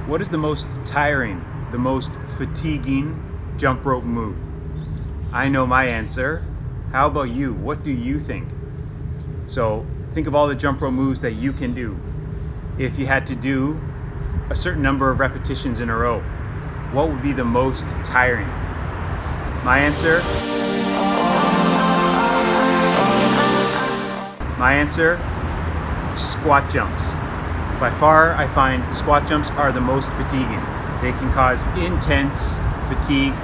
What is the most tiring, the most fatiguing jump rope move? I know my answer. How about you? What do you think? So think of all the jump rope moves that you can do. If you had to do a certain number of repetitions in a row, what would be the most tiring? My answer? Squat jumps. By far, I find squat jumps are the most fatiguing. They can cause intense fatigue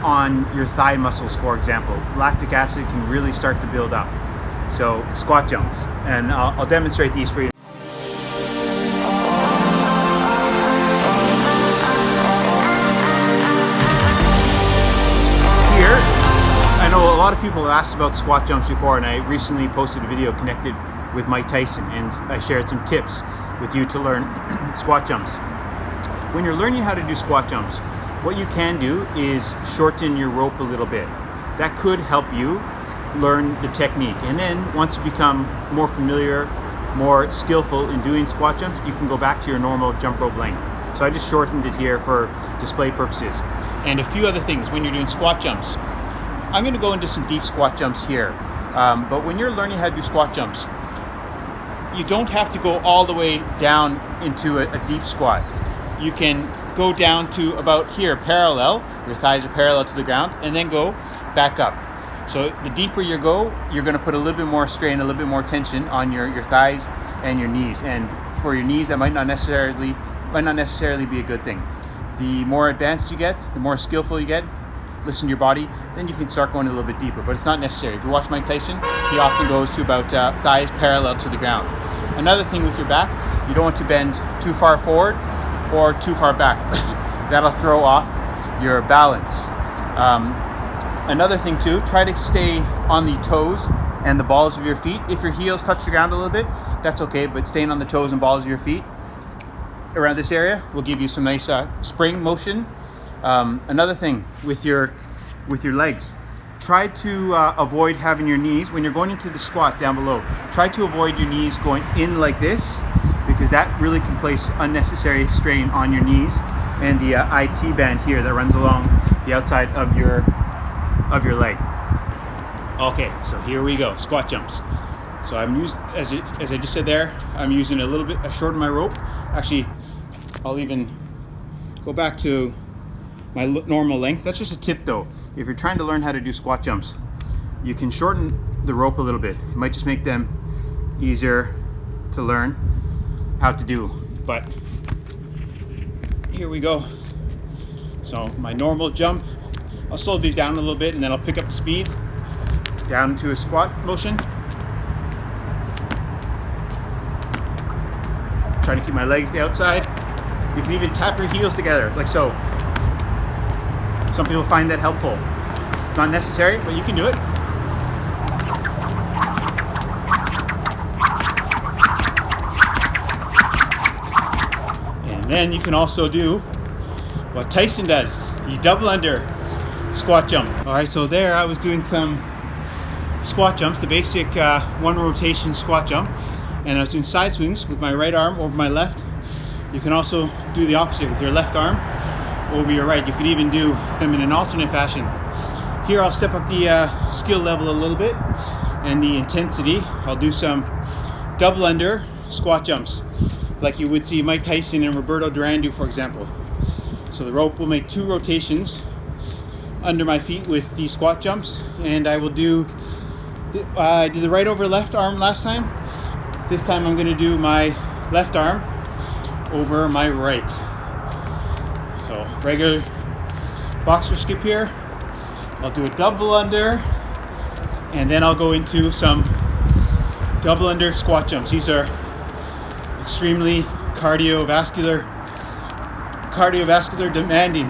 on your thigh muscles, for example. Lactic acid can really start to build up. So squat jumps, and I'll demonstrate these for you. Here, I know a lot of people have asked about squat jumps before, and I recently posted a video connected with Mike Tyson, and I shared some tips with you to learn squat jumps. When you're learning how to do squat jumps, what you can do is shorten your rope a little bit. That could help you learn the technique. And then once you become more familiar, more skillful in doing squat jumps, you can go back to your normal jump rope length. So I just shortened it here for display purposes. And a few other things when you're doing squat jumps. I'm going to go into some deep squat jumps here. But when you're learning how to do squat jumps, you don't have to go all the way down into a deep squat. You can go down to about here, parallel. Your thighs are parallel to the ground, and then go back up. So the deeper you go, you're going to put a little bit more strain, a little bit more tension on your thighs and your knees. And for your knees, that might not necessarily be a good thing. The more advanced you get, the more skillful you get, listen to your body, then you can start going a little bit deeper, but it's not necessary. If you watch Mike Tyson, he often goes to about thighs parallel to the ground. Another thing with your back, you don't want to bend too far forward or too far back. That'll throw off your balance. Another thing too, try to stay on the toes and the balls of your feet. If your heels touch the ground a little bit, that's okay, but staying on the toes and balls of your feet around this area will give you some nice spring motion. Another thing with your legs, try to avoid having your knees, when you're going into the squat down below, try to avoid your knees going in like this, because that really can place unnecessary strain on your knees and the IT band here that runs along the outside of your leg. Okay, so here we go, squat jumps. So I'm using, as I just said there, I'm using a little bit, I shortened my rope. Actually, I'll even go back to my normal length. That's just a tip though. If you're trying to learn how to do squat jumps, you can shorten the rope a little bit. It might just make them easier to learn how to do. But here we go. So my normal jump, I'll slow these down a little bit and then I'll pick up the speed down to a squat motion. Trying to keep my legs to the outside. You can even tap your heels together, like so. Some people find that helpful. Not necessary, but you can do it. And then you can also do what Tyson does, the double under squat jump. All right, so there I was doing some squat jumps, the basic one rotation squat jump, and I was doing side swings with my right arm over my left. You can also do the opposite with your left arm over your right. You could even do them in an alternate fashion. Here I'll step up the skill level a little bit and the intensity. I'll do some double under squat jumps like you would see Mike Tyson and Duran do, for example. So the rope will make 2 rotations under my feet with these squat jumps, and I will do I did the right over left arm last time. This time I'm going to do my left arm over my right. So regular boxer skip here. I'll do a double under, and then I'll go into some double under squat jumps. These are extremely cardiovascular demanding.